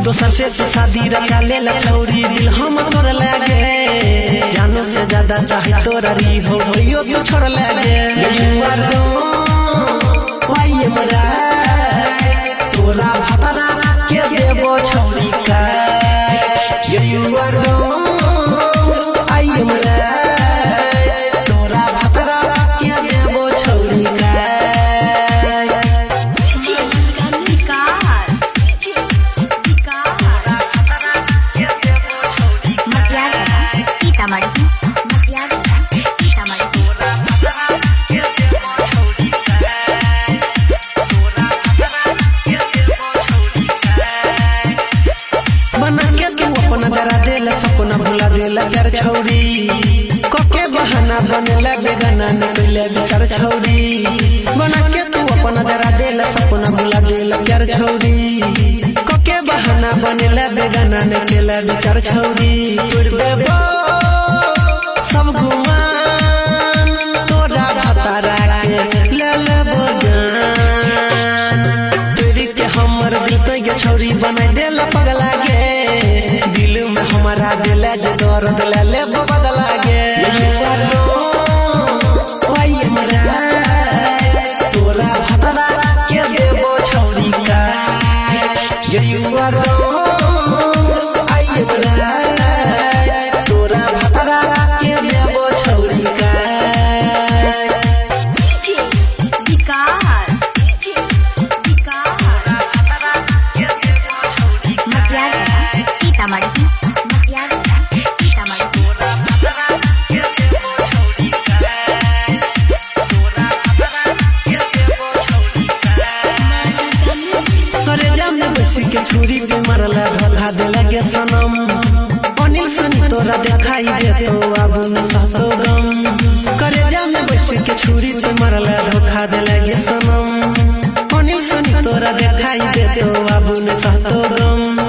दोसर से तो शादी रचा ले ला छौरी दिल हम तोड़ लागे जानो से ज्यादा चाहे तोरा री हो यो तो छोड़ लागे वाई मरा तोरा भतरा के देबो छौरी का आई मरा तोरा भतरा के देबो छौरी का सपना भुला देला यार छौरी कोके बहाना बनेला बेगाना निकले बेचार छौरी बना के तू अपना जरा देला सपना भुला देला यार छौरी कोके बहाना बनेला बेगाना निकले बेचार छौरी तोर देबो सब गुमान तोरा भतरा के ले लेबो जान तेरी के हमर दिल पे छौरी बना देला पगला गे दिल में हमारा दिल दर्द ले बदला गे तोरा भतरा के देबो छौरी का तोरा भतरा के देबो छौरी का के छुरी पे मरला धोखा दे लगे सनम अनिल सनी तोरा दिखाई दे तो अब न सहतो गम करे जाम बस के छुरी पे मरला धोखा दे लगे सनम अनिल सनी तोरा दिखाई दे तो अब न सहतो गम